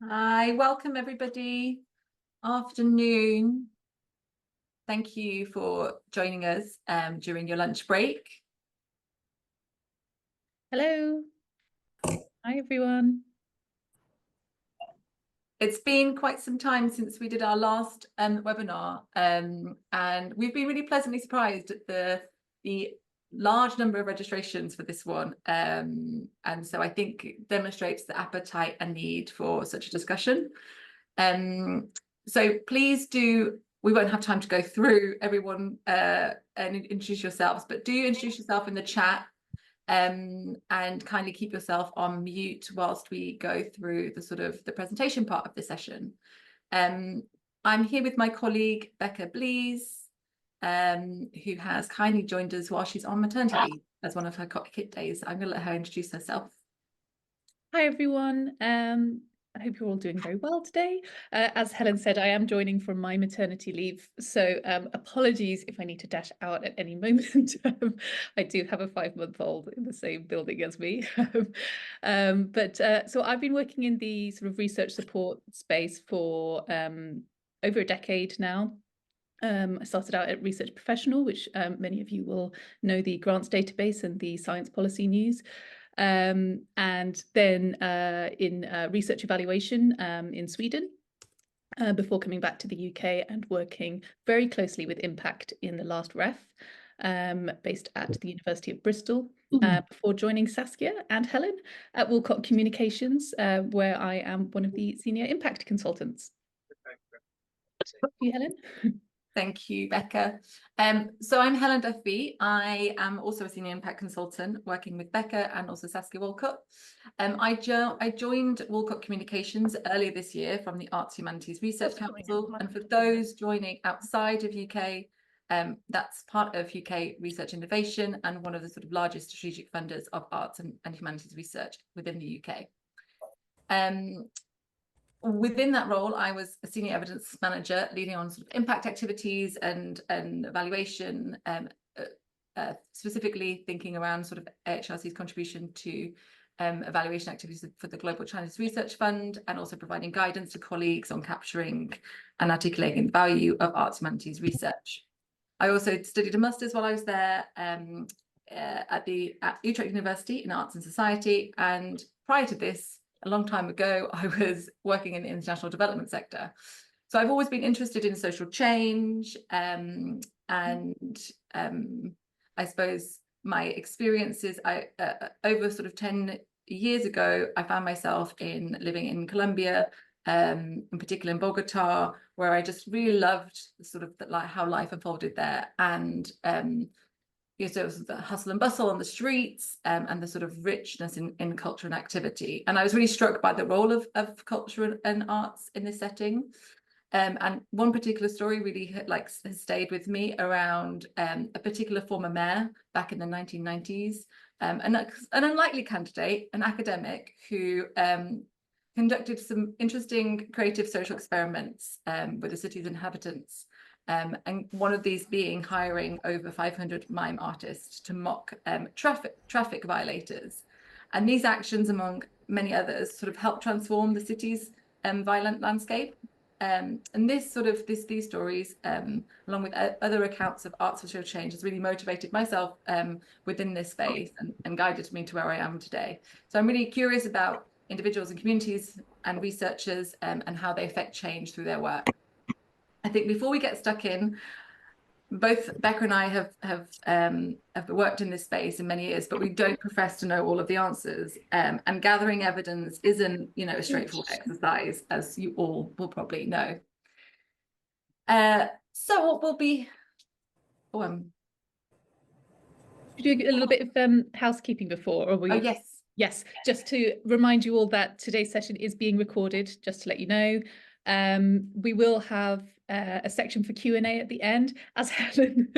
Hi, welcome everybody. Afternoon. Thank you for joining us during your lunch break. Hello. Hi, everyone. It's been quite some time since we did our last webinar, and we've been really pleasantly surprised at the large number of registrations for this one. And so I think it demonstrates the appetite and need for such a discussion. So please do, we won't have time to go through everyone and introduce yourselves, but do introduce yourself in the chat and kindly keep yourself on mute whilst we go through the presentation part of the session. I'm here with my colleague Becca Blees, who has kindly joined us while she's on maternity leave as one of her kit days. I'm going to let her introduce herself. Hi, everyone. I hope you're all doing very well today. As Helen said, I am joining from my maternity leave, so apologies if I need to dash out at any moment. I do have a 5-month-old in the same building as me. So I've been working in the sort of research support space for over a decade now. I started out at Research Professional, which many of you will know, the grants database and the science policy news. And then in research evaluation in Sweden, before coming back to the UK and working very closely with Impact in the last ref, based at the University of Bristol, before joining Saskia and Helen at Wilcott Communications, where I am one of the senior Impact consultants. Thank you, Helen. Thank you, Becca. So I'm Helen Duffy. I am also a senior impact consultant working with Becca and also Saskia Wilcott. I joined Wilcott Communications earlier this year from the Arts Humanities Research Council. And for those joining outside of UK, that's part of UK Research Innovation and one of the sort of largest strategic funders of arts and humanities research within the UK. Within that role, I was a senior evidence manager leading on sort of impact activities and evaluation, specifically thinking around sort of AHRC's contribution to evaluation activities for the Global Chinese Research Fund, and also providing guidance to colleagues on capturing and articulating the value of arts and humanities research. I also studied a master's while I was there at Utrecht University in Arts and Society, and prior to this, a long time ago, I was working in the international development sector. So I've always been interested in social change, and I suppose my experiences, over sort of 10 years ago, I found myself living in Colombia, in particular in Bogota, where I just really loved sort of how life unfolded there, and so it was the hustle and bustle on the streets, and the sort of richness in culture and activity. And I was really struck by the role of culture and arts in this setting. And one particular story really has stayed with me around a particular former mayor back in the 1990s, an unlikely candidate, an academic who conducted some interesting creative social experiments with the city's inhabitants. And one of these being hiring over 500 mime artists to mock traffic violators. And these actions, among many others, sort of helped transform the city's violent landscape. And these stories, along with other accounts of arts social change, has really motivated myself within this space and guided me to where I am today. So I'm really curious about individuals and communities and researchers and how they affect change through their work. I think before we get stuck in, both Becca and I have worked in this space in many years, but we don't profess to know all of the answers. And gathering evidence isn't, a straightforward exercise, as you all will probably know. So what will be? Should we do a little bit of housekeeping before, or we? Oh, yes. Yes, just to remind you all that today's session is being recorded, just to let you know. We will have a section for Q&A at the end. As Helen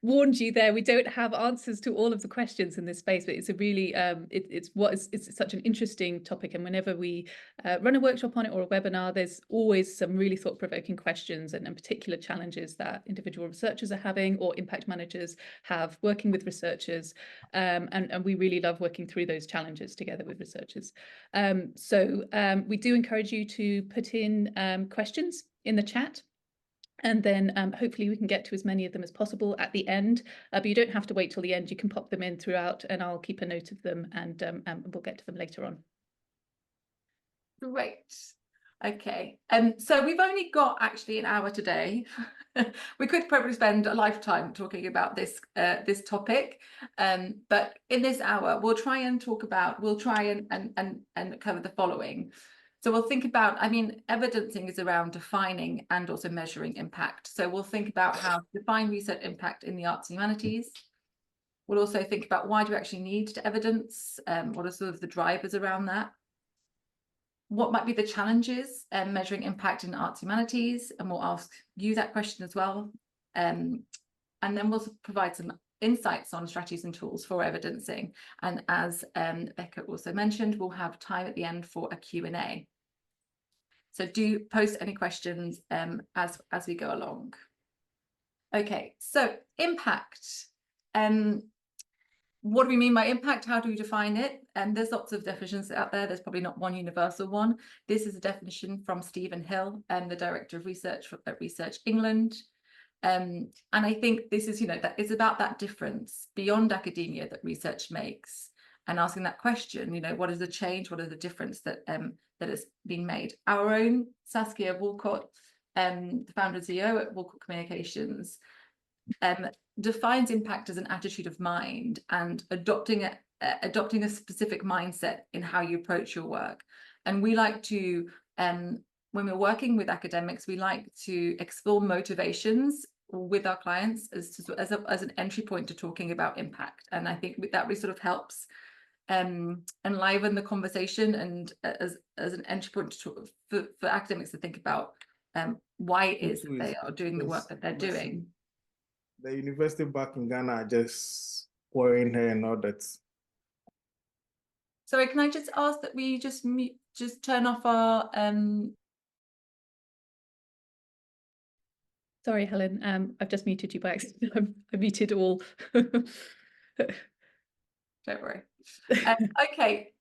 warned you there, we don't have answers to all of the questions in this space, but it's a really it's such an interesting topic, and whenever we run a workshop on it or a webinar, there's always some really thought-provoking questions and particular challenges that individual researchers are having or impact managers have working with researchers, and we really love working through those challenges together with researchers. So we do encourage you to put in questions in the chat, and then hopefully we can get to as many of them as possible at the end, but you don't have to wait till the end. You can pop them in throughout, and I'll keep a note of them, and we'll get to them later on. Great. Okay, so we've only got actually an hour today. We could probably spend a lifetime talking about this this topic, but in this hour we'll try and talk about, we'll try and cover the following. So we'll think about, I mean, evidencing is around defining and also measuring impact. So we'll think about how to define research impact in the arts and humanities. We'll also think about why do we actually need to evidence, what are sort of the drivers around that? What might be the challenges measuring impact in arts and humanities? And we'll ask you that question as well. And then we'll provide some insights on strategies and tools for evidencing. And as Becca also mentioned, we'll have time at the end for a Q&A. So do post any questions as we go along. Okay, so impact. What do we mean by impact? How do we define it? And there's lots of definitions out there. There's probably not one universal one. This is a definition from Stephen Hill, the Director of Research at Research England. And I think this is, you know, that it's about that difference beyond academia that research makes, and asking that question, you know, what is the change? What are the difference that that has been made? Our own Saskia Walcott, the founder and CEO at Walcott Communications, defines impact as an attitude of mind and adopting a specific mindset in how you approach your work. And we like to, when we're working with academics, we like to explore motivations with our clients as an entry point to talking about impact. And I think that really sort of helps enliven the conversation, and as an entry point to talk, for academics to think about why it is that they are doing the work that they're doing. The university back in Ghana are just pouring her and all that. Sorry, can I just ask that we just turn off our Sorry, Helen, I've just muted you by accident. I muted all. Don't worry. Okay,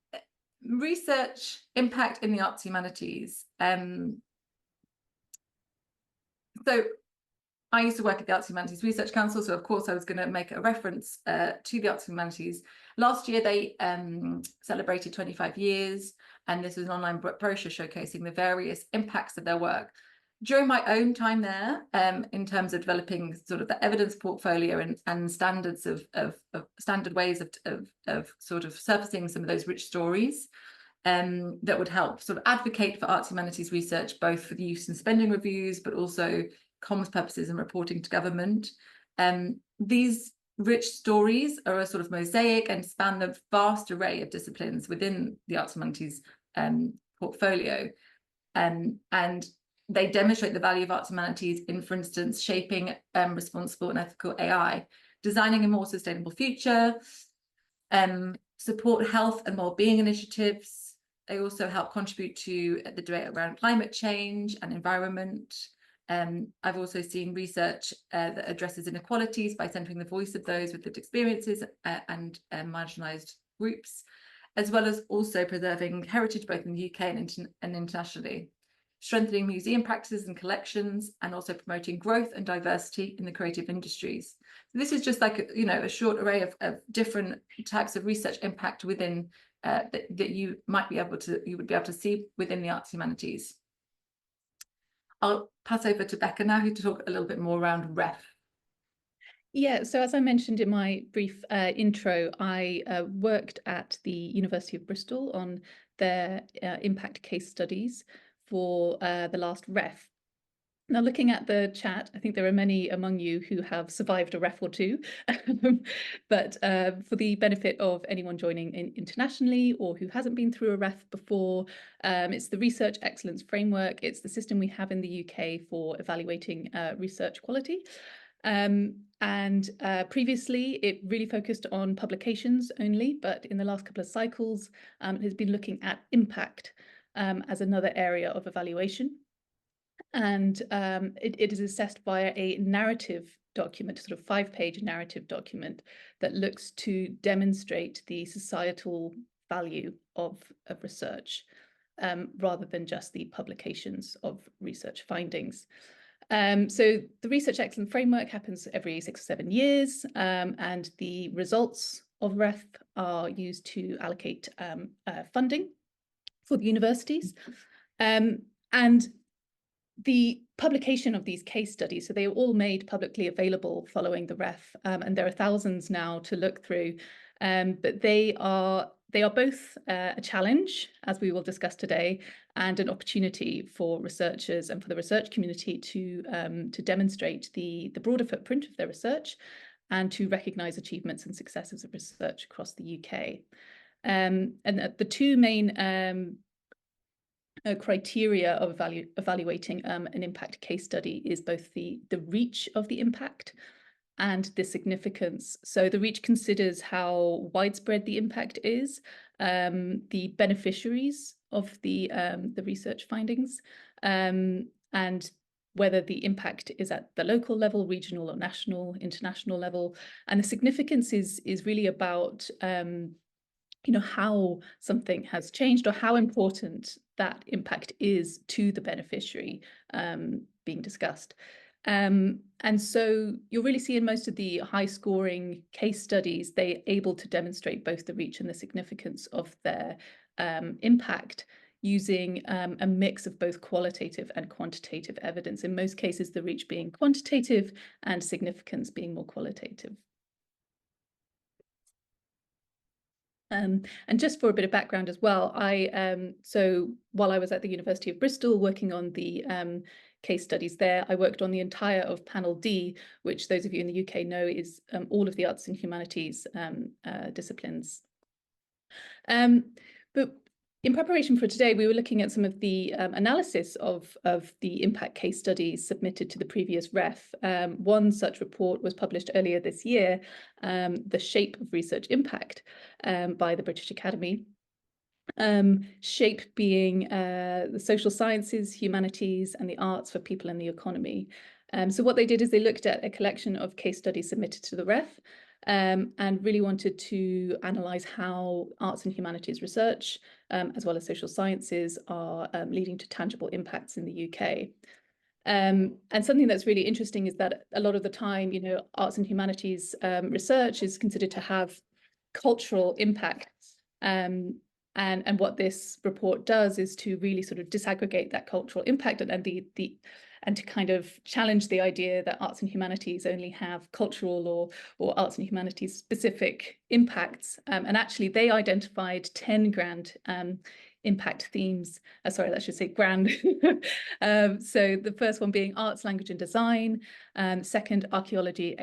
research impact in the arts and humanities. So I used to work at the Arts and Humanities Research Council, so of course I was going to make a reference to the Arts and Humanities. Last year they celebrated 25 years, and this was an online brochure showcasing the various impacts of their work. During my own time there, in terms of developing sort of the evidence portfolio and standards of standard ways of sort of surfacing some of those rich stories that would help sort of advocate for arts and humanities research, both for the use in spending reviews, but also comms purposes and reporting to government. These rich stories are a sort of mosaic and span the vast array of disciplines within the arts and humanities portfolio, and they demonstrate the value of arts and humanities in, for instance, shaping responsible and ethical AI, designing a more sustainable future, support health and well-being initiatives. They also help contribute to the debate around climate change and environment. I've also seen research that addresses inequalities by centering the voice of those with lived experiences and marginalised groups, as well as also preserving heritage both in the UK and internationally, strengthening museum practices and collections, and also promoting growth and diversity in the creative industries. So this is just like a short array of different types of research impact within that you would be able to see within the arts and humanities. I'll pass over to Becca now, who to talk a little bit more around REF. Yeah, so as I mentioned in my brief intro, I worked at the University of Bristol on their impact case studies for the last REF. Now, looking at the chat, I think there are many among you who have survived a ref or two, but for the benefit of anyone joining internationally or who hasn't been through a ref before, it's the Research Excellence Framework. It's the system we have in the UK for evaluating research quality. Previously, it really focused on publications only, but in the last couple of cycles, it has been looking at impact as another area of evaluation. And it is assessed via a narrative document, sort of 5-page narrative document that looks to demonstrate the societal value of research rather than just the publications of research findings. So the Research Excellence Framework happens every 6 or 7 years, and the results of REF are used to allocate funding for the universities. And the publication of these case studies, so they were all made publicly available following the REF, and there are thousands now to look through, but they are both a challenge, as we will discuss today, and an opportunity for researchers and for the research community to demonstrate the broader footprint of their research and to recognise achievements and successes of research across the UK. And the two main criteria of evaluating an impact case study is both the reach of the impact and the significance. So the reach considers how widespread the impact is, the beneficiaries of the research findings, and whether the impact is at the local level, regional or national, international level. And the significance is really about how something has changed or how important that impact is to the beneficiary being discussed. And so you'll really see in most of the high scoring case studies, they're able to demonstrate both the reach and the significance of their impact using a mix of both qualitative and quantitative evidence. In most cases, the reach being quantitative and significance being more qualitative. And just for a bit of background as well, so while I was at the University of Bristol working on the case studies there, I worked on the entire of panel D, which those of you in the UK know is all of the arts and humanities disciplines. But in preparation for today, we were looking at some of the analysis of the impact case studies submitted to the previous REF. One such report was published earlier this year, The Shape of Research Impact, by the British Academy. SHAPE being the social sciences, humanities, and the arts for people in the economy. So what they did is they looked at a collection of case studies submitted to the REF, and really wanted to analyse how arts and humanities research, as well as social sciences, are leading to tangible impacts in the UK. And something that's really interesting is that a lot of the time, arts and humanities research is considered to have cultural impact. And what this report does is to really sort of disaggregate that cultural impact and to kind of challenge the idea that arts and humanities only have cultural or arts and humanities specific impacts. And actually they identified 10 grand impact themes. Sorry, that should say grand. So the first one being arts, language and design. Second, archaeology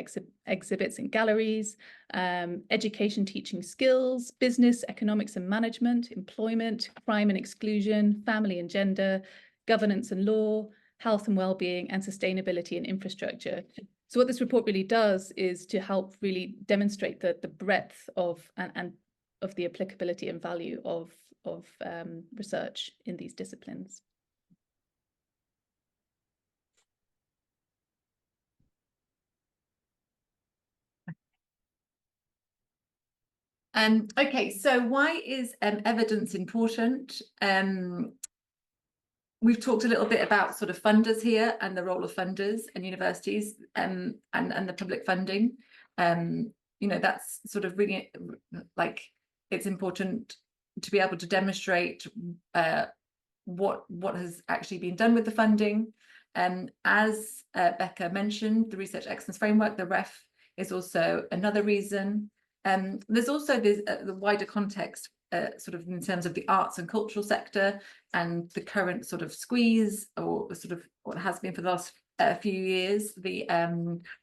exhibits and galleries. Education, teaching skills, business, economics and management, employment, crime and exclusion, family and gender, governance and law, health and well-being, and sustainability and infrastructure. So what this report really does is to help really demonstrate the breadth of the applicability and value of research in these disciplines. Okay, so why is evidence important? We've talked a little bit about sort of funders here and the role of funders and universities and the public funding. That's sort of really like it's important to be able to demonstrate what has actually been done with the funding. As Becca mentioned, the Research Excellence Framework, the REF, is also another reason. There's also the wider context sort of in terms of the arts and cultural sector and the current sort of squeeze, or sort of what has been for the last few years, the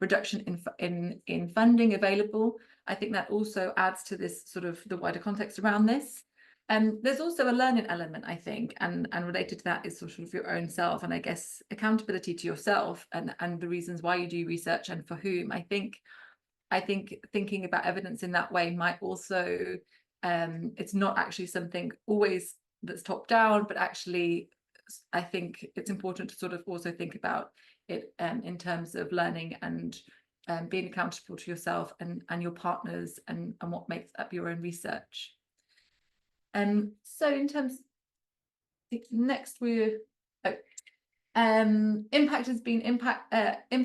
reduction in funding available. I think that also adds to this sort of the wider context around this. There's also a learning element, I think, and related to that is sort of your own self, and I guess accountability to yourself and the reasons why you do research and for whom. I think thinking about evidence in that way might also, it's not actually something always that's top down, but actually I think it's important to sort of also think about it in terms of learning and being accountable to yourself and your partners and what makes up your own research. So in terms, next we're impact has been impact has been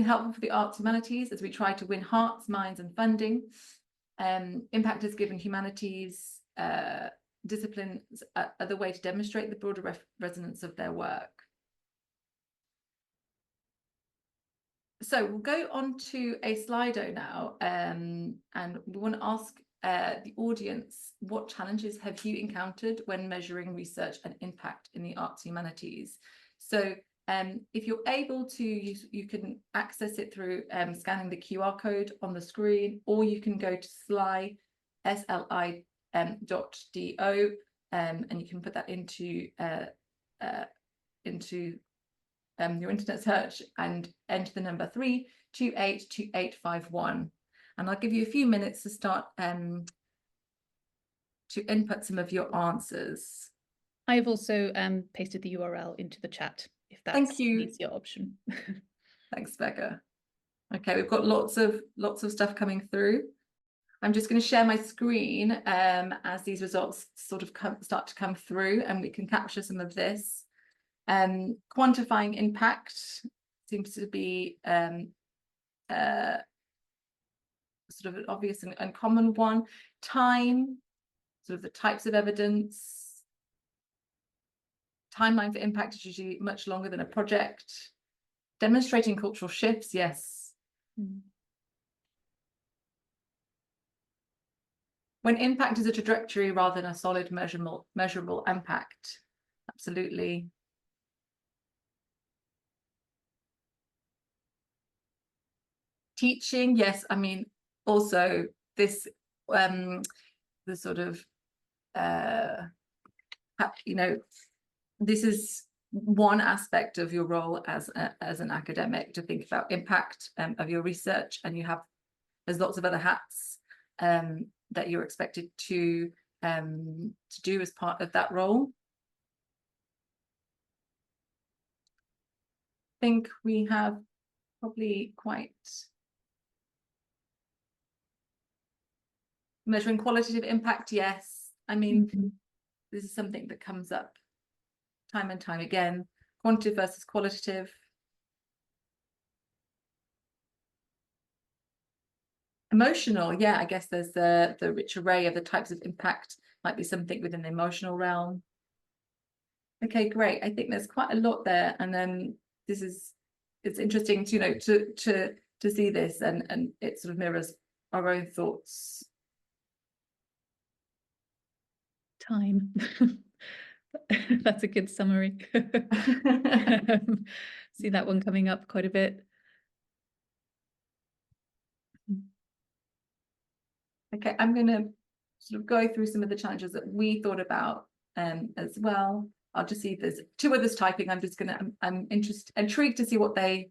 helpful for the arts humanities as we try to win hearts, minds, and funding. Impact has given humanities disciplines the way to demonstrate the broader resonance of their work. So we'll go on to a Slido now, and we want to ask the audience, what challenges have you encountered when measuring research and impact in the arts humanities? So if you're able to, you can access it through scanning the QR code on the screen, or you can go to sli.do and you can put that into your internet search and enter the number 3282851. And I'll give you a few minutes to start to input some of your answers. I've also pasted the URL into the chat if that's Thank you. an easier option. Thanks, Becca. Okay, we've got lots of stuff coming through. I'm just going to share my screen as these results sort of start to come through, and we can capture some of this. Quantifying impact seems to be sort of an obvious and uncommon one. Time, sort of the types of evidence. Timeline for impact is usually much longer than a project. Demonstrating cultural shifts, yes. When impact is a trajectory rather than a solid measurable impact, absolutely. Teaching, yes. I mean, also this the sort of this is one aspect of your role as an academic, to think about impact of your research, and there's lots of other hats that you're expected to do as part of that role. I think we have probably quite measuring qualitative impact, yes. I mean, this is something that comes up time and time again. Quantitative versus qualitative. Emotional, yeah, I guess there's the rich array of the types of impact, might be something within the emotional realm. Okay, great. I think there's quite a lot there, and then it's interesting to to see this, and it sort of mirrors our own thoughts. Time. That's a good summary. See that one coming up quite a bit. Okay, I'm going to sort of go through some of the challenges that we thought about as well. I'll just see if there's two others typing. I'm intrigued to see what they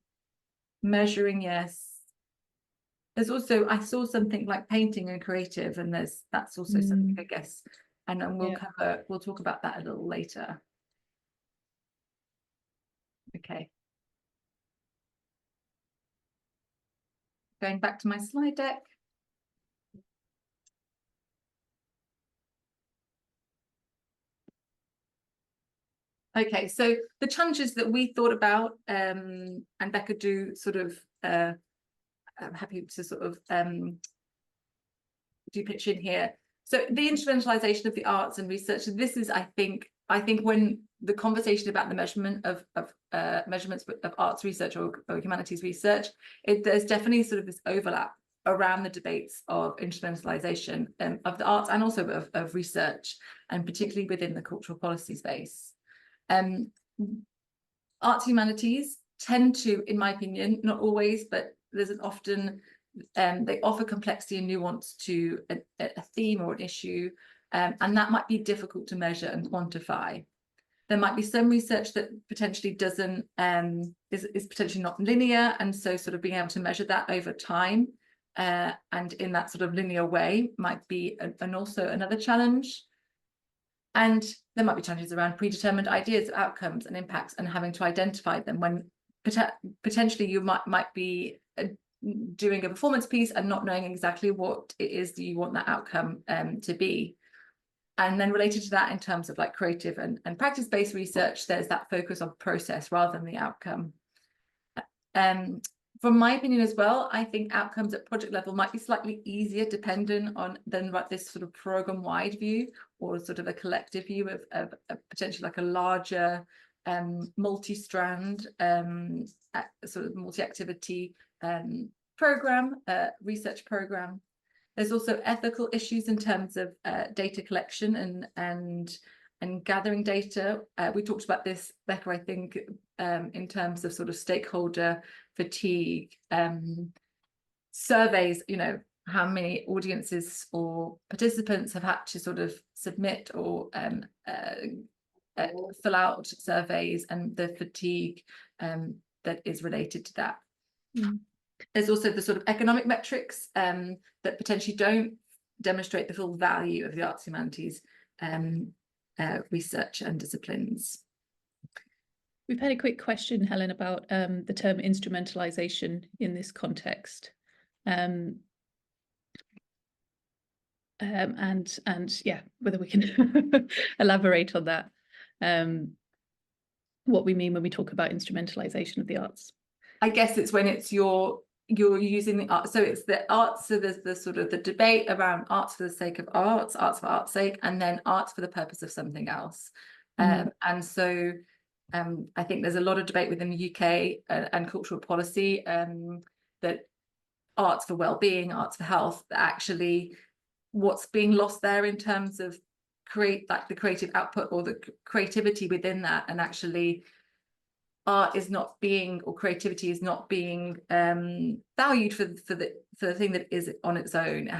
measuring. Yes. There's also, I saw something like painting and creative, and that's also something, I guess, and then we'll talk about that a little later. Okay. Going back to my slide deck. Okay, so the challenges that we thought about, and Becca do sort of, I'm happy to sort of do pitch in here. So the instrumentalization of the arts and research. This is, I think when the conversation about the measurement of measurements of arts research or humanities research, there's definitely sort of this overlap around the debates of instrumentalization of the arts and also of research, and particularly within the cultural policy space. Arts humanities tend to, in my opinion, not always, but there's an often, they offer complexity and nuance to a theme or an issue, and that might be difficult to measure and quantify. There might be some research that potentially doesn't, is potentially not linear, and so sort of being able to measure that over time and in that sort of linear way might be and also another challenge. And there might be challenges around predetermined ideas of outcomes and impacts and having to identify them when potentially you might be doing a performance piece and not knowing exactly what it is that you want that outcome to be. And then related to that, in terms of like creative and practice-based research, there's that focus on process rather than the outcome. From my opinion as well, I think outcomes at project level might be slightly easier dependent on than this sort of program-wide view or sort of a collective view of potentially like a larger multi-strand sort of multi-activity program, research program. There's also ethical issues in terms of data collection and gathering data. We talked about this, Becca, I think, in terms of sort of stakeholder fatigue. Surveys, you know, how many audiences or participants have had to sort of submit or fill out surveys, and the fatigue that is related to that. Mm. There's also the sort of economic metrics that potentially don't demonstrate the full value of the arts humanities research and disciplines. We've had a quick question, Helen, about the term instrumentalization in this context. And yeah, whether we can elaborate on that, what we mean when we talk about instrumentalization of the arts. I guess it's when it's you're using the art, so it's the arts, so there's the sort of the debate around arts for the sake of arts, arts for art's sake, and then arts for the purpose of something else. And so I think there's a lot of debate within the UK and cultural policy that arts for well-being, arts for health, that actually what's being lost there in terms of the creative output or the creativity within that, and actually art is not being, or creativity is not being valued for the thing that is on its own. There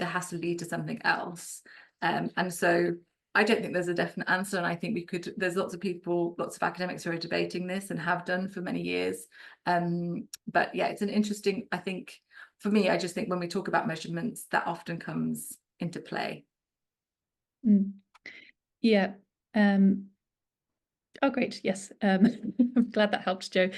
has to lead to something else, and so I don't think there's a definite answer, and I think there's lots of people, lots of academics who are debating this and have done for many years, but yeah, it's an interesting, I think for me, I just think when we talk about measurements, that often comes into play. Yeah. Oh, great. Yes. I'm glad that helped, Jo.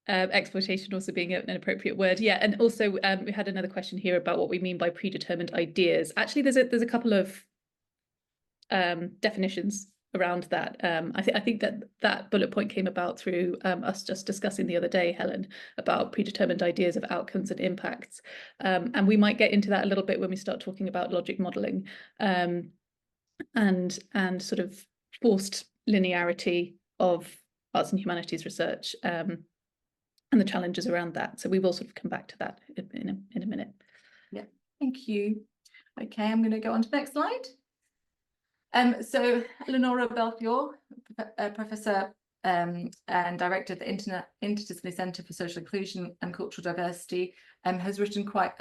Exploitation also being an appropriate word. Yeah. And also we had another question here about what we mean by predetermined ideas. Actually, there's a couple of definitions around that. I think that bullet point came about through us just discussing the other day, Helen, about predetermined ideas of outcomes and impacts. And we might get into that a little bit when we start talking about logic modelling and sort of forced linearity of arts and humanities research and the challenges around that. So we will sort of come back to that in a minute. Yeah, thank you. Okay, I'm going to go on to the next slide. So Eleonora Belfiore, Professor and Director of the Interdisciplinary Centre for Social Inclusion and Cultural Diversity, has written quite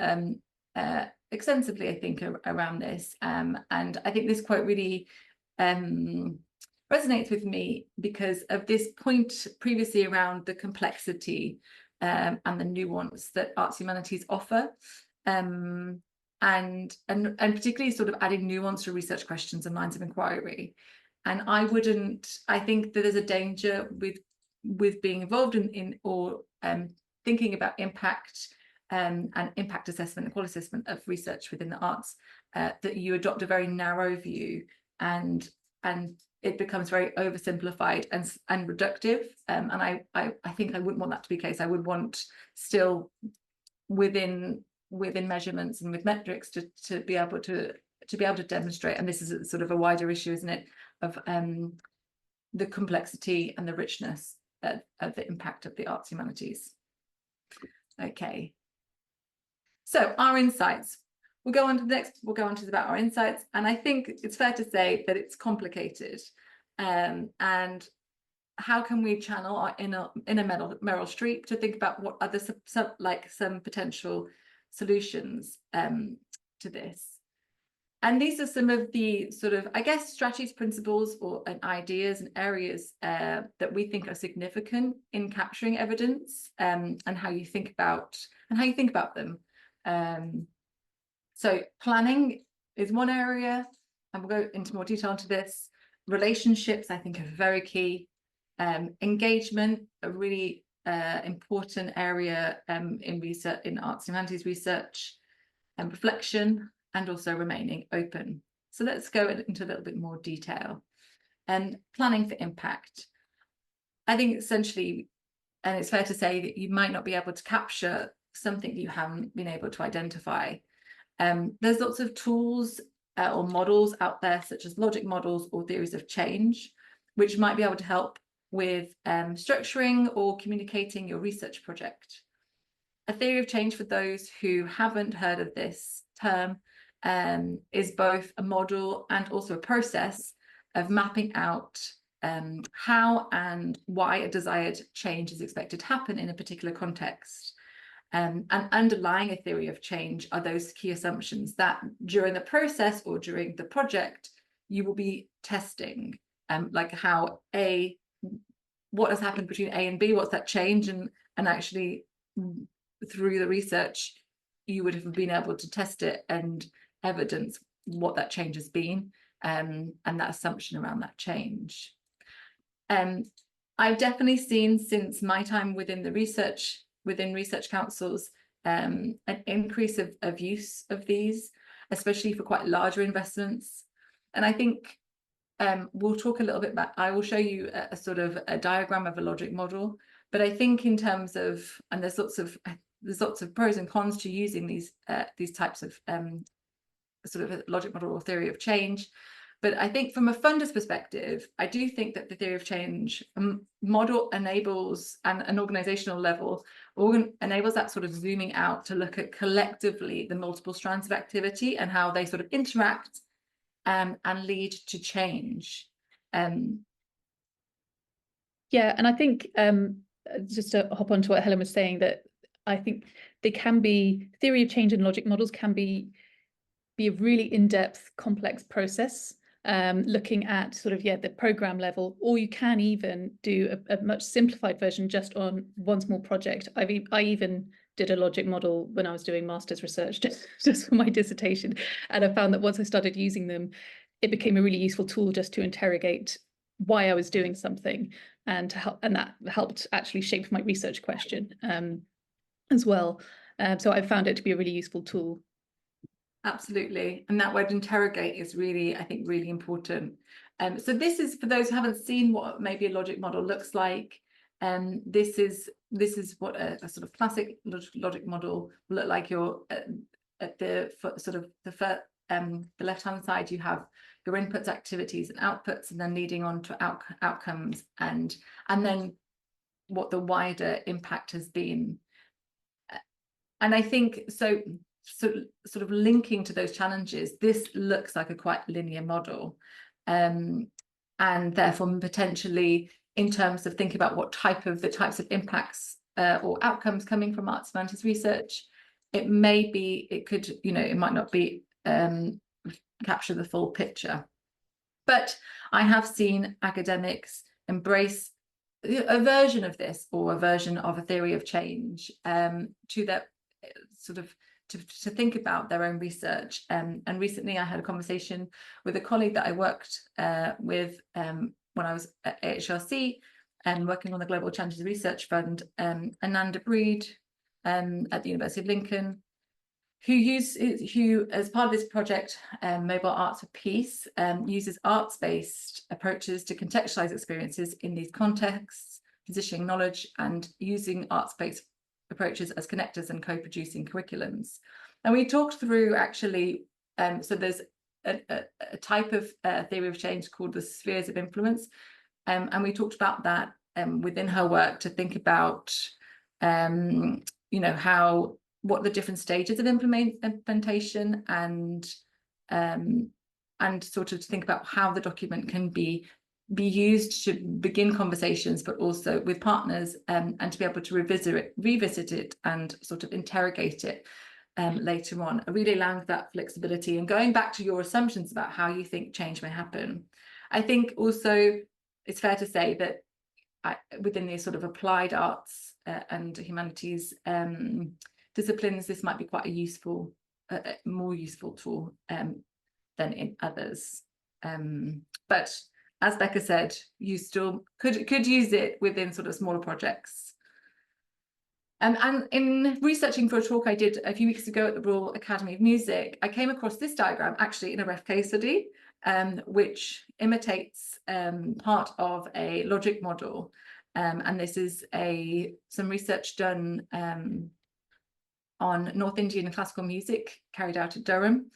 extensively, I think, around this. And I think this quote really resonates with me because of this point previously around the complexity and the nuance that arts humanities offer. And particularly sort of adding nuance to research questions and lines of inquiry. And I think that there's a danger with being involved in or thinking about impact and impact assessment and quality assessment of research within the arts, that you adopt a very narrow view and it becomes very oversimplified and reductive. And I think I wouldn't want that to be the case. I would want still within measurements and with metrics to be able to demonstrate, and this is sort of a wider issue, isn't it, of the complexity and the richness of the impact of the arts humanities. Okay. So our insights. We'll go on to the next. We'll go on to about our insights, and I think it's fair to say that it's complicated. And how can we channel our inner Meryl Streep to think about what other some potential solutions to this? And these are some of the sort of, I guess, strategies, principles, or ideas and areas that we think are significant in capturing evidence, and how you think about them. So planning is one area, and we'll go into more detail into this. Relationships, I think, are very key. Engagement, a really important area in research, in arts and humanities research, and reflection, and also remaining open. So let's go into a little bit more detail. And planning for impact. I think essentially, and it's fair to say that you might not be able to capture something you haven't been able to identify. There's lots of tools or models out there, such as logic models or theories of change, which might be able to help with structuring or communicating your research project. A theory of change, for those who haven't heard of this term, is both a model and also a process of mapping out how and why a desired change is expected to happen in a particular context. And underlying a theory of change are those key assumptions that during the process or during the project, you will be testing, like what has happened between A and B, what's that change, and actually through the research, you would have been able to test it and evidence what that change has been, and that assumption around that change. I've definitely seen, since my time within research councils, an increase of use of these, especially for quite larger investments. And I think we'll talk a little bit about, I will show you a sort of a diagram of a logic model, but I think in terms of, and there's lots of pros and cons to using these types of sort of a logic model or theory of change. But I think from a funder's perspective, I do think that the theory of change model enables, and an organizational level, enables that sort of zooming out to look at collectively the multiple strands of activity and how they sort of interact and lead to change. Yeah, and I think just to hop on to what Helen was saying, that I think they can be, theory of change and logic models can be a really in-depth, complex process, looking at sort of, the program level, or you can even do a much simplified version just on one small project. I even did a logic model when I was doing master's research, just for my dissertation, and I found that once I started using them, it became a really useful tool just to interrogate why I was doing something, and to help, and that helped actually shape my research question as well. So I found it to be a really useful tool. Absolutely, and that word interrogate is really, I think, really important. So this is, for those who haven't seen what maybe a logic model looks like, this is what a sort of classic logic model will look like. You're at the sort of the left-hand side, you have your inputs, activities, and outputs, and then leading on to outcomes, and then what the wider impact has been. And I think so sort of linking to those challenges, this looks like a quite linear model, and therefore potentially, in terms of thinking about what the types of impacts or outcomes coming from arts and humanities research, it could, it might not be capture the full picture. But I have seen academics embrace a version of this, or a version of a theory of change, to that sort of to think about their own research. And recently I had a conversation with a colleague that I worked with when I was at HRC and working on the Global Challenges Research Fund, Ananda Breed at the University of Lincoln, who as part of this project, Mobile Arts for Peace, uses arts-based approaches to contextualize experiences in these contexts, positioning knowledge and using arts-based approaches as connectors and co-producing curriculums. And we talked through, actually, so there's a type of theory of change called the spheres of influence, and we talked about that within her work, to think about you know, what the different stages of implementation, and sort of to think about how the document can be used to begin conversations, but also with partners, and to be able to revisit it and sort of interrogate it later on. I really allowed that flexibility, and going back to your assumptions about how you think change may happen. I think also it's fair to say that within these sort of applied arts and humanities disciplines, this might be quite a useful, more useful tool than in others. But as Becca said, you still could use it within sort of smaller projects. And in researching for a talk I did a few weeks ago at the Royal Academy of Music, I came across this diagram actually in a REF case study, which imitates part of a logic model. And this is some research done on North Indian classical music carried out at Durham,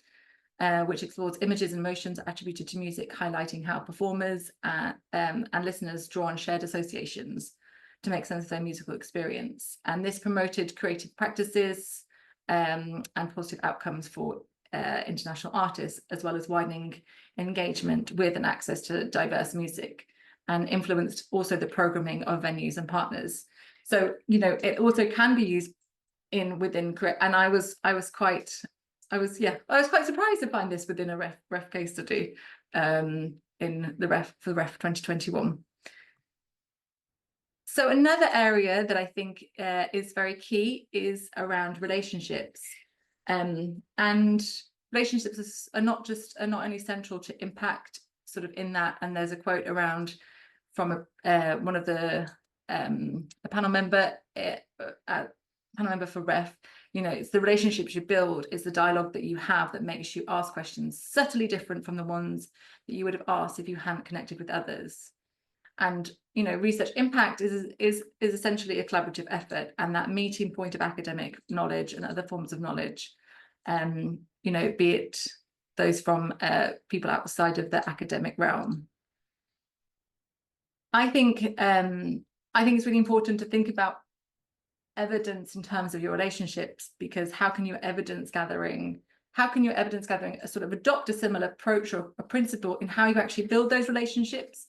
which explores images and emotions attributed to music, highlighting how performers and listeners draw on shared associations to make sense of their musical experience. And this promoted creative practices and positive outcomes for international artists, as well as widening engagement with and access to diverse music, and influenced also the programming of venues and partners. So, you know, it also can be used within, and I was quite surprised to find this within a REF case study in the REF 2021. So another area that I think is very key is around relationships, and relationships are not only central to impact sort of in that. And there's a quote around from one of the a panel member for REF. You know, it's the relationships you build, is the dialogue that you have that makes you ask questions subtly different from the ones that you would have asked if you hadn't connected with others. And, you know, research impact is essentially a collaborative effort, and that meeting point of academic knowledge and other forms of knowledge, you know, be it those from people outside of the academic realm. I think it's really important to think about evidence in terms of your relationships, because how can your evidence gathering sort of adopt a similar approach or a principle in how you actually build those relationships?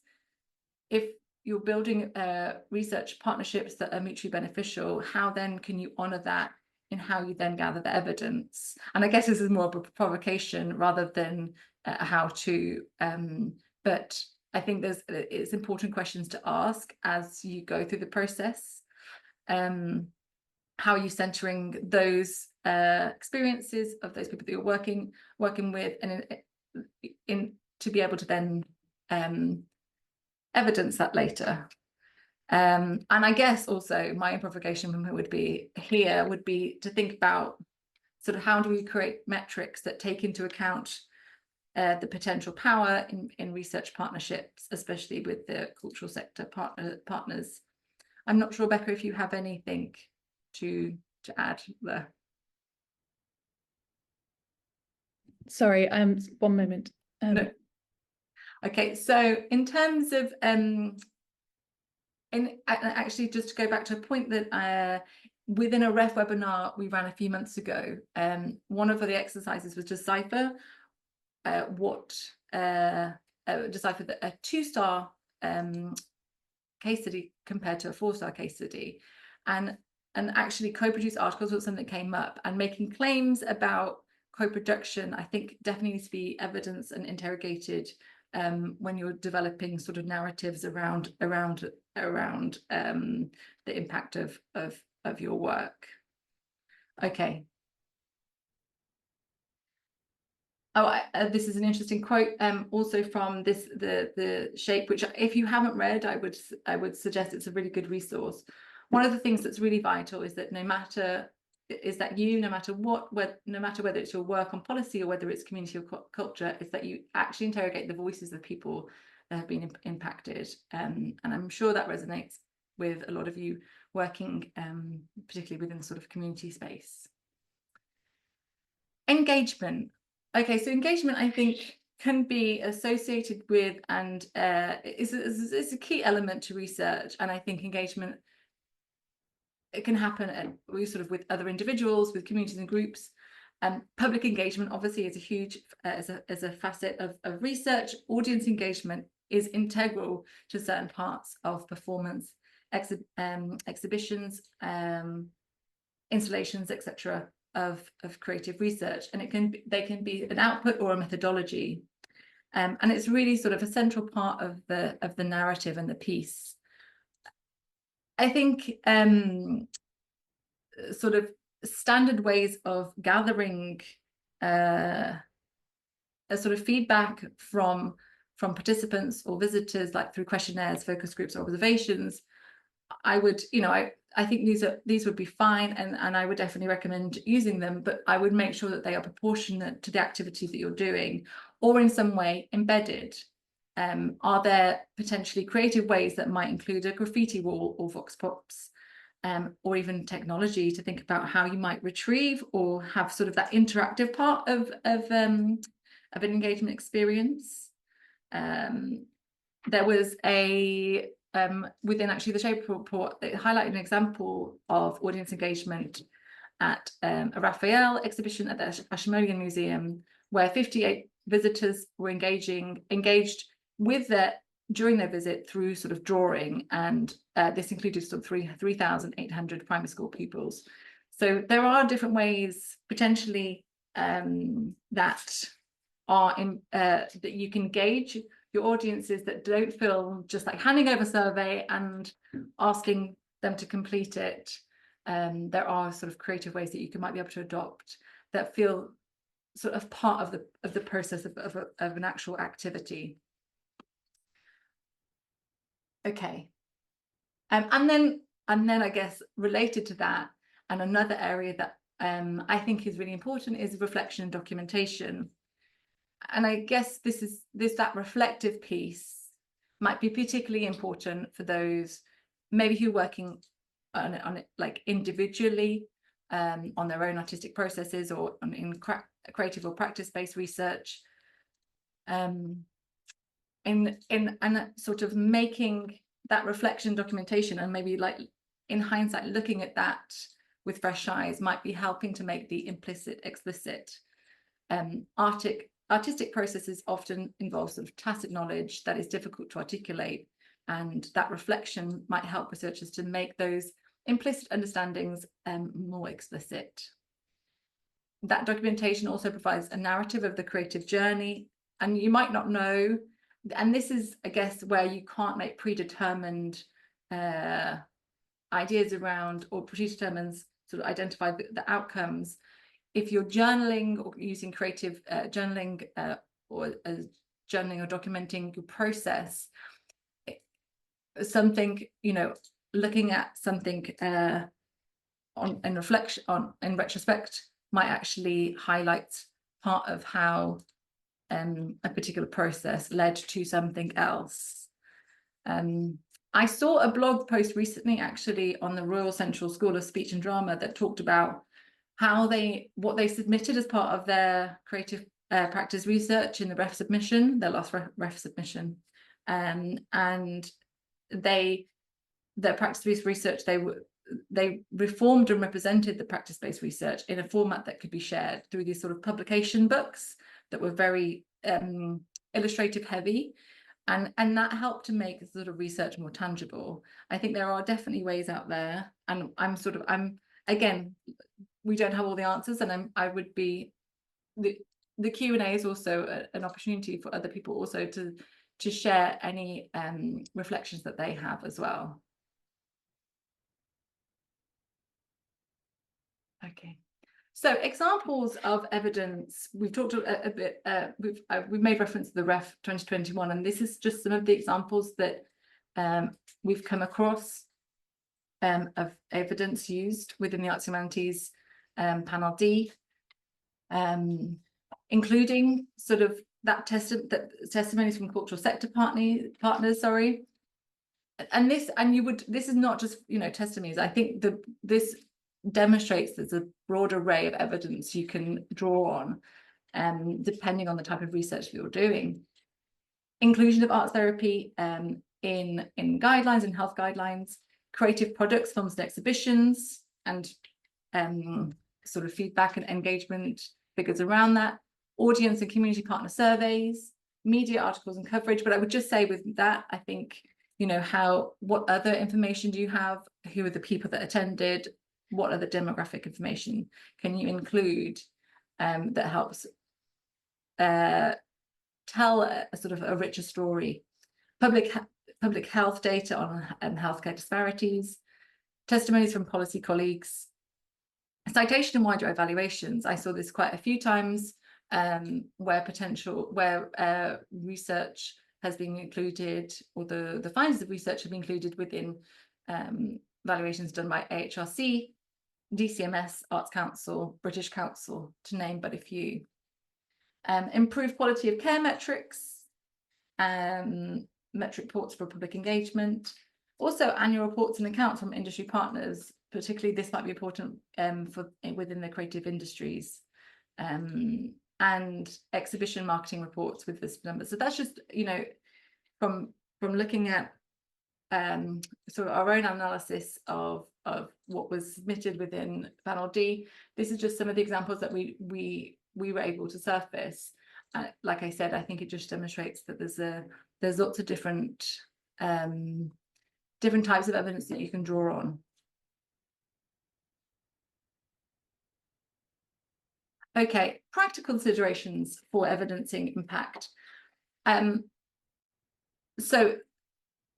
If you're building research partnerships that are mutually beneficial, how then can you honor that in how you then gather the evidence? And I guess this is more of a provocation rather than a how to, but I think it's important questions to ask as you go through the process. How are you centering those experiences of those people that you're working with, and in to be able to then evidence that later. And I guess also my improvisation would be to think about sort of how do we create metrics that take into account the potential power in research partnerships, especially with the cultural sector partners. I'm not sure, Becca, if you have anything to add there. Sorry, one moment. No. Okay, so in terms of actually just to go back to a point that within a REF webinar we ran a few months ago, one of the exercises was decipher decipher a 2-star case study compared to a 4-star case study, and actually co-produce articles was something that came up, and making claims about co-production I think definitely needs to be evidenced and interrogated when you're developing sort of narratives around the impact of your work. Okay. Oh, this is an interesting quote also from the shape, which if you haven't read, I would suggest it's a really good resource. One of the things that's really vital is that no matter whether it's your work on policy or whether it's community or culture, is that you actually interrogate the voices of people that have been impacted. And I'm sure that resonates with a lot of you working, particularly within the sort of community space. Engagement. Okay, so engagement, I think, can be associated with and is a key element to research. And I think engagement it can happen with other individuals, with communities and groups. Public engagement obviously is a huge as a facet of research. Audience engagement is integral to certain parts of performance, exhibitions, installations, etc. of creative research, and they can be an output or a methodology, and it's really sort of a central part of the narrative and the piece. I think sort of standard ways of gathering a sort of feedback from participants or visitors, like through questionnaires, focus groups, or observations, I would, I think these would be fine, and I would definitely recommend using them, but I would make sure that they are proportionate to the activity that you're doing, or in some way embedded. Are there potentially creative ways that might include a graffiti wall or vox pops, or even technology to think about how you might retrieve or have sort of that interactive part of an engagement experience? There was a within actually the Shape report, it highlighted an example of audience engagement at a Raphael exhibition at the Ashmolean Museum, where 58 visitors were engaged with during their visit through sort of drawing, and this included sort of 3,800 primary school pupils. So there are different ways potentially that are that you can gauge your audiences that don't feel just like handing over a survey and asking them to complete it. There are sort of creative ways that you might be able to adopt that feel sort of part of the process of an actual activity. Okay, and then I guess related to that, and another area that I think is really important is reflection and documentation. And I guess that reflective piece might be particularly important for those maybe who are working on it like individually, on their own artistic processes, or in creative or practice-based research, in sort of making that reflection documentation, and maybe like in hindsight looking at that with fresh eyes, might be helping to make the implicit explicit. Artistic processes often involve sort of tacit knowledge that is difficult to articulate, and that reflection might help researchers to make those implicit understandings more explicit. That documentation also provides a narrative of the creative journey, and you might not know, and this is, I guess, where you can't make predetermined ideas around, or predetermined sort of identify the outcomes. If you're journaling or using creative journaling, or journaling or documenting your process, something, looking at something in reflection, in retrospect, might actually highlight part of how a particular process led to something else. I saw a blog post recently, actually, on the Royal Central School of Speech and Drama that talked about what they submitted as part of their creative practice research in the ref submission, their last ref submission, and their practice-based research, they reformed and represented the practice-based research in a format that could be shared through these sort of publication books that were very illustrative heavy, and that helped to make the sort of research more tangible. I think there are definitely ways out there, and I'm again, we don't have all the answers, and I would be, the Q&A is also an opportunity for other people also to share any reflections that they have as well. Okay, so examples of evidence. We've talked a bit, we've made reference to the REF 2021, and this is just some of the examples that we've come across of evidence used within the Arts and Humanities panel D, including sort of testimonies from cultural sector partners, sorry. And this is not just, testimonies. I think this demonstrates there's a broad array of evidence you can draw on, depending on the type of research that you're doing. Inclusion of arts therapy in guidelines and health guidelines, creative products, films and exhibitions, and sort of feedback and engagement figures around that, audience and community partner surveys, media articles and coverage. But I would just say with that, I think, what other information do you have? Who are the people that attended? What other demographic information can you include that helps tell a sort of a richer story? Public health data on healthcare disparities, testimonies from policy colleagues, citation and wider evaluations. I saw this quite a few times where research has been included, or the findings of research have been included within evaluations done by AHRC, DCMS, Arts Council, British Council, to name but a few. Improved quality of care metrics, metric reports for public engagement, also annual reports and accounts from industry partners. Particularly, this might be important within the creative industries, and exhibition marketing reports with this number. So that's just, from looking at sort of our own analysis of what was submitted within panel D. This is just some of the examples that we were able to surface. Like I said, I think it just demonstrates that there's lots of different types of evidence that you can draw on. Okay, practical considerations for evidencing impact. So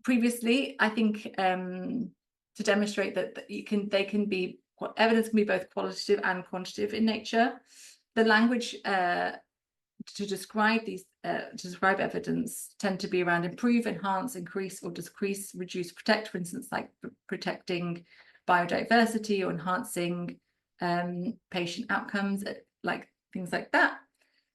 previously, I think to demonstrate that evidence can be both qualitative and quantitative in nature. The language to describe evidence tend to be around improve, enhance, increase, or decrease, reduce, protect. For instance, like protecting biodiversity or enhancing patient outcomes, like things like that.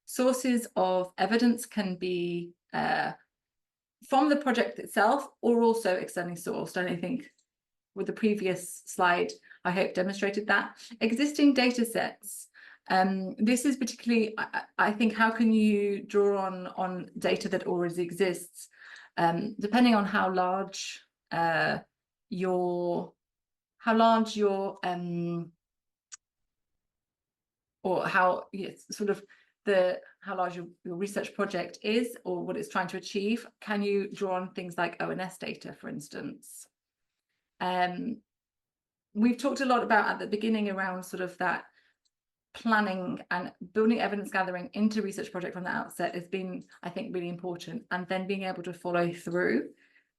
Sources of evidence can be from the project itself, or also externally sourced. And I think with the previous slide, I hope demonstrated that. Existing data sets. This is particularly, I think, how can you draw on data that already exists, depending on how large your or how how large your research project is, or what it's trying to achieve. Can you draw on things like ONS data, for instance? We've talked a lot about at the beginning around sort of that planning and building evidence gathering into research project from the outset has been, I think, really important, and then being able to follow through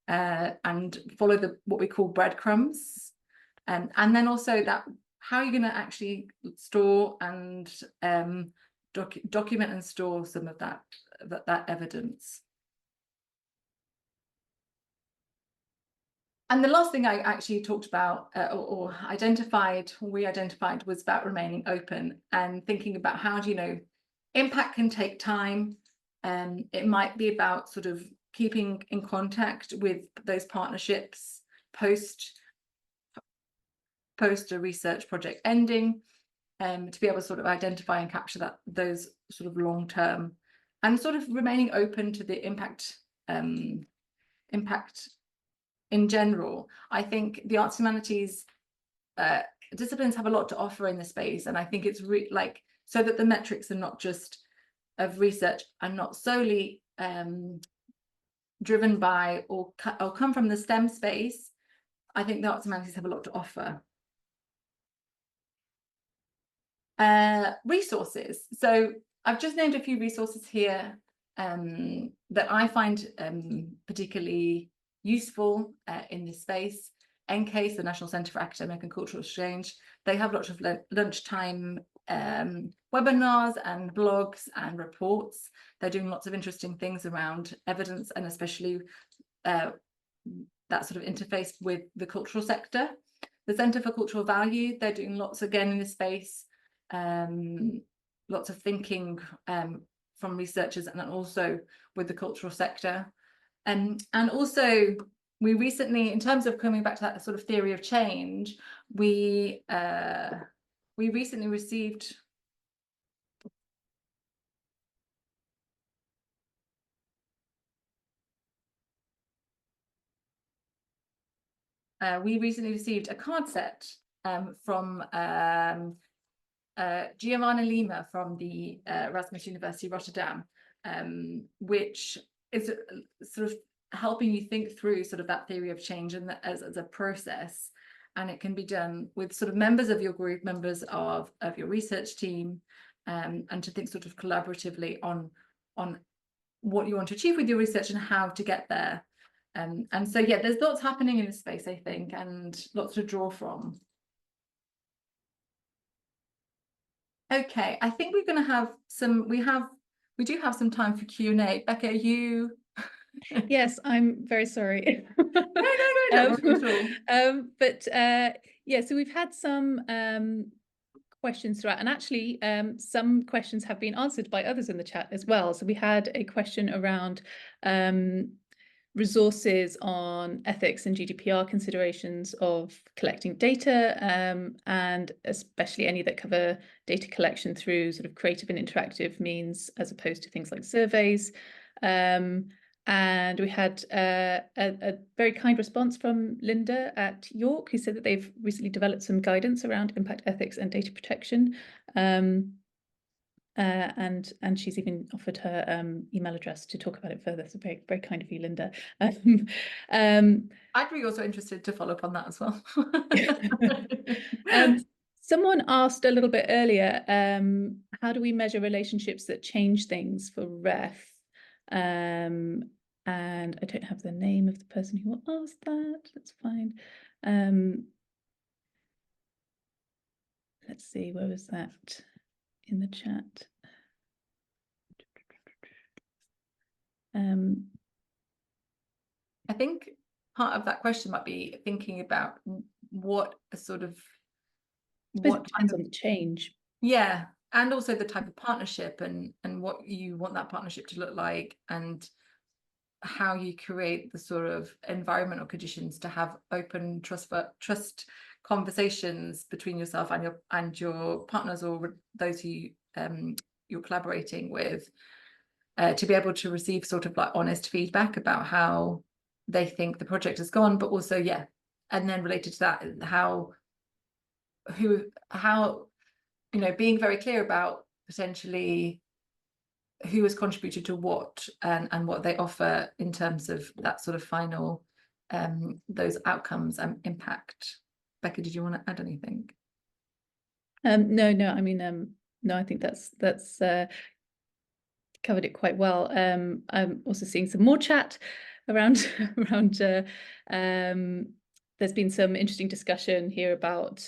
and follow what we call breadcrumbs, and then also that how you're going to actually store and document and store some of that evidence. And the last thing I actually talked about we identified was about remaining open and thinking about how impact can take time. It might be about sort of keeping in contact with those partnerships post a research project ending, to be able to sort of identify and capture those sort of long term, and sort of remaining open to the impact in general. I think the arts and humanities disciplines have a lot to offer in this space, and I think it's so that the metrics are not just of research and not solely driven by or come from the STEM space. I think the arts and humanities have a lot to offer. Resources. So I've just named a few resources here that I find particularly useful in this space. NCASE, the National Centre for Academic and Cultural Exchange, they have lots of lunchtime webinars and blogs and reports. They're doing lots of interesting things around evidence, and especially that sort of interface with the cultural sector. The Centre for Cultural Value, they're doing lots again in this space, lots of thinking from researchers and also with the cultural sector. And also we recently, in terms of coming back to that sort of theory of change, we recently received we recently received a card set from Giovanna Lima from the Erasmus University Rotterdam, which is sort of helping you think through sort of that theory of change and as a process. And it can be done with sort of members of your group, members of your research team, and to think sort of collaboratively on what you want to achieve with your research and how to get there. And so, yeah, there's lots happening in this space, I think, and lots to draw from. Okay, I think we're going to have some, we do have some time for Q&A. Becca, you? Yes, I'm very sorry. No, don't worry at all. But yeah, so we've had some questions throughout, and actually some questions have been answered by others in the chat as well. So we had a question around resources on ethics and GDPR considerations of collecting data, and especially any that cover data collection through sort of creative and interactive means as opposed to things like surveys. And we had a very kind response from Linda at York, who said that they've recently developed some guidance around impact ethics and data protection. And she's even offered her email address to talk about it further. So very, very kind of you, Linda. I'd be also interested to follow up on that as well. Someone asked a little bit earlier, how do we measure relationships that change things for REF? And I don't have the name of the person who asked that. That's fine. Let's see, where was that in the chat? I think part of that question might be thinking about what sort of what depends on the change. Yeah, and also the type of partnership and what you want that partnership to look like, and how you create the sort of environmental conditions to have open trust conversations between yourself and your partners or those who you're collaborating with, to be able to receive sort of like honest feedback about how they think the project has gone, but also, yeah, and then related to that, how you know, being very clear about potentially who has contributed to what and what they offer in terms of that sort of final those outcomes and impact. Becca, did you want to add anything? No, I mean, no, I think that's covered it quite well. I'm also seeing some more chat around there's been some interesting discussion here about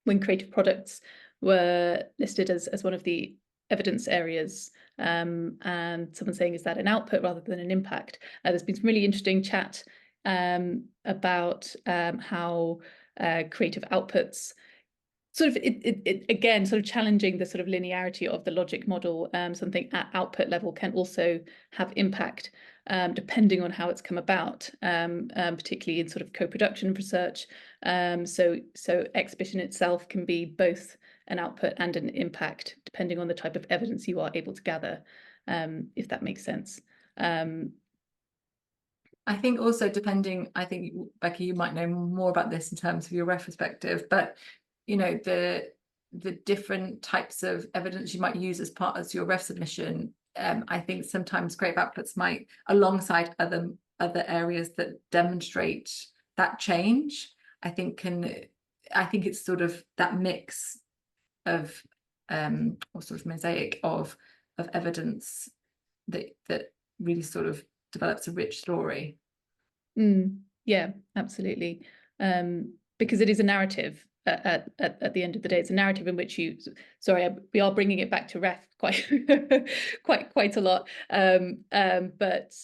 when creative products were listed as one of the evidence areas, and someone saying, is that an output rather than an impact? There's been some really interesting chat about how creative outputs sort of again sort of challenging the sort of linearity of the logic model. Something at output level can also have impact depending on how it's come about, particularly in sort of co-production research. So exhibition itself can be both an output and an impact depending on the type of evidence you are able to gather, if that makes sense. I think also depending, I think, Becky, you might know more about this in terms of your REF perspective, but you know, the different types of evidence you might use as part of your REF submission. I think sometimes creative outputs might, alongside other areas that demonstrate that change, I think it's sort of that mix of or sort of mosaic of evidence that really sort of develops a rich story. Yeah, absolutely. Because it is a narrative. At the end of the day, it's a narrative in which you, we are bringing it back to REF quite quite a lot, but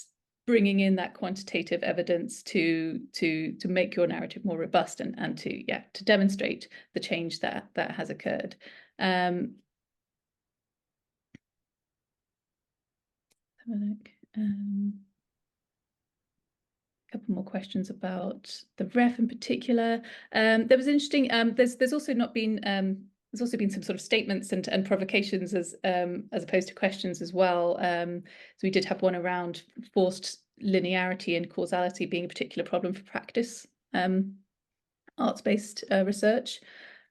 bringing in that quantitative evidence to make your narrative more robust and to demonstrate the change that has occurred. Have a look. Couple more questions about the REF in particular. There was interesting. There's also been some sort of statements and provocations as opposed to questions as well. So we did have one around forced linearity and causality being a particular problem for practice arts-based research,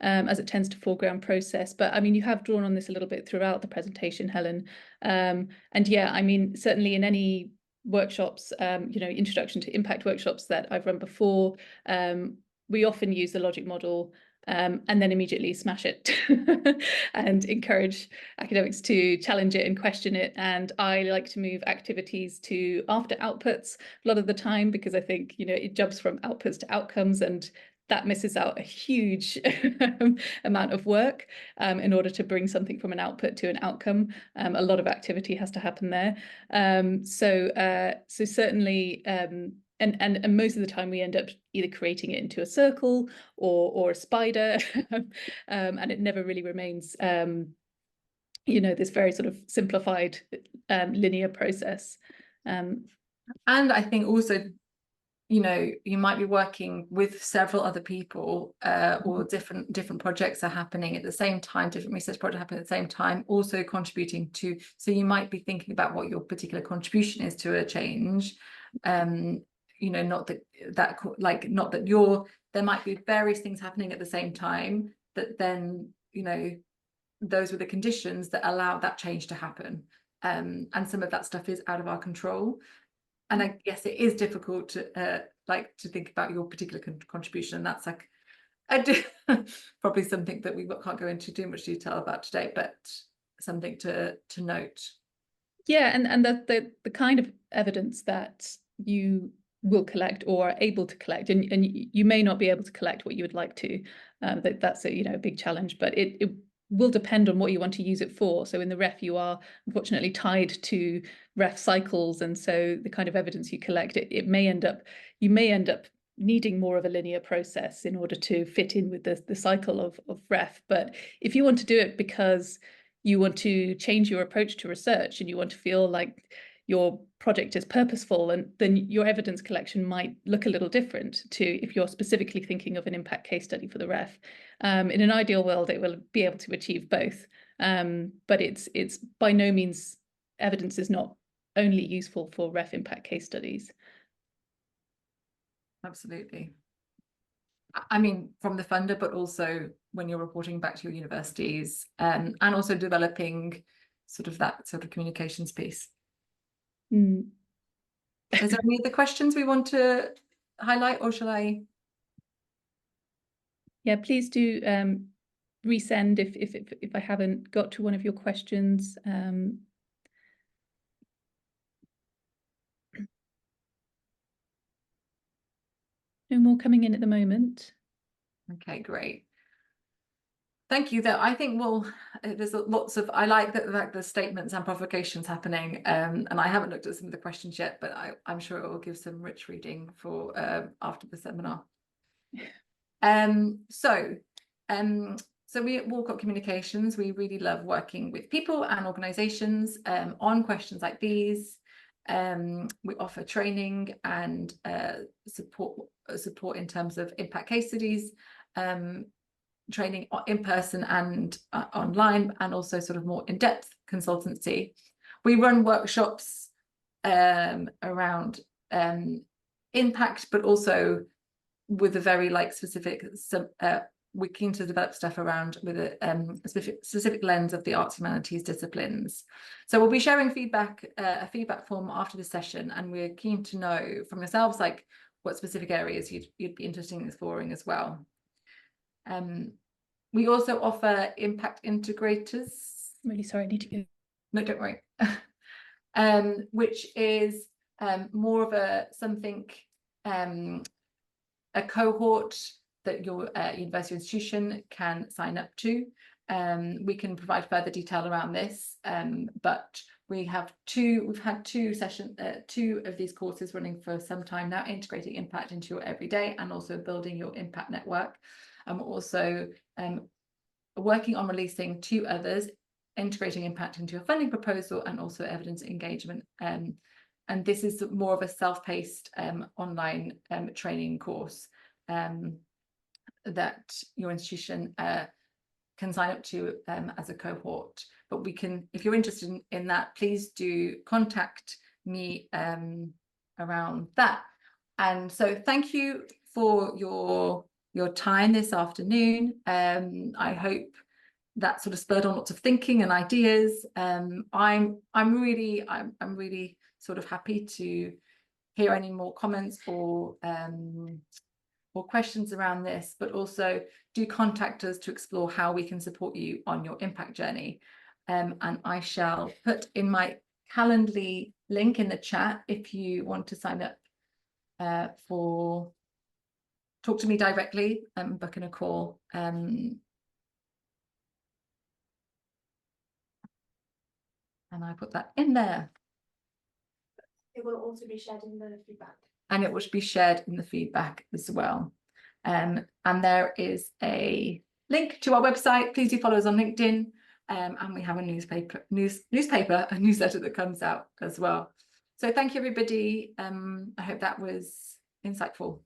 as it tends to foreground process. But I mean, you have drawn on this a little bit throughout the presentation, Helen. And yeah, I mean, certainly in any workshops, you know, introduction to impact workshops that I've run before, we often use the logic model and then immediately smash it and encourage academics to challenge it and question it. And I like to move activities to after outputs a lot of the time, because I think, you know, it jumps from outputs to outcomes, and that misses out a huge amount of work in order to bring something from an output to an outcome. A lot of activity has to happen there. So certainly, and most of the time we end up either creating it into a circle or a spider, and it never really remains, you know, this very sort of simplified linear process. And I think also, you know, you might be working with several other people, or different projects are happening at the same time, different research projects happening at the same time, also contributing to, so you might be thinking about what your particular contribution is to a change. You know, not that you're, there might be various things happening at the same time, that then, you know, those were the conditions that allowed that change to happen. And some of that stuff is out of our control. And I guess it is difficult to to think about your particular contribution. That's like, probably something that we can't go into too much detail about today, but something to note. Yeah, and the kind of evidence that you will collect or are able to collect, and you may not be able to collect what you would like to. That's a, you know, a big challenge, but it will depend on what you want to use it for. So in the ref, you are unfortunately tied to ref cycles, and so the kind of evidence you collect, you may end up needing more of a linear process in order to fit in with the cycle of ref. But if you want to do it because you want to change your approach to research and you want to feel like your project is purposeful, and then your evidence collection might look a little different to if you're specifically thinking of an impact case study for the ref. In an ideal world, it will be able to achieve both, but it's by no means, evidence is not only useful for ref impact case studies. Absolutely. I mean, from the funder, but also when you're reporting back to your universities, and also developing sort of that sort of communications piece. Is there any other questions we want to highlight, or shall I? Yeah, please do resend if I haven't got to one of your questions. No more coming in at the moment. Okay, great. Thank you. That I think, well, there's lots of, I like that the fact there's statements and provocations happening, and I haven't looked at some of the questions yet, but I'm sure it will give some rich reading for after the seminar. So we at Walcott Communications, we really love working with people and organisations on questions like these. We offer training and support in terms of impact case studies, training in person and online, and also sort of more in-depth consultancy. We run workshops around impact, but also with a very specific, we're keen to develop stuff around with a specific lens of the arts and humanities disciplines. So we'll be sharing feedback, a feedback form after the session, and we're keen to know from yourselves what specific areas you'd be interested in exploring as well. We also offer impact integrators. I'm really sorry, I need to go. No, don't worry. Which is more of a cohort that your university institution can sign up to. We can provide further detail around this, but we've had two of these courses running for some time now, integrating impact into your everyday and also building your impact network. And we're also working on releasing 2 others, integrating impact into your funding proposal and also evidence engagement. And this is more of a self-paced online training course that your institution can sign up to as a cohort. But we can, if you're interested in that, please do contact me around that. And so thank you for your time this afternoon. I hope that sort of spurred on lots of thinking and ideas. I'm really sort of happy to hear any more comments or questions around this, but also do contact us to explore how we can support you on your impact journey. And I shall put in my Calendly link in the chat if you want to sign up for talk to me directly and book in a call. And I put that in there. It will also be shared in the feedback. And it will be shared in the feedback as well. And there is a link to our website. Please do follow us on LinkedIn. And we have a newsletter that comes out as well. So thank you, everybody. I hope that was insightful.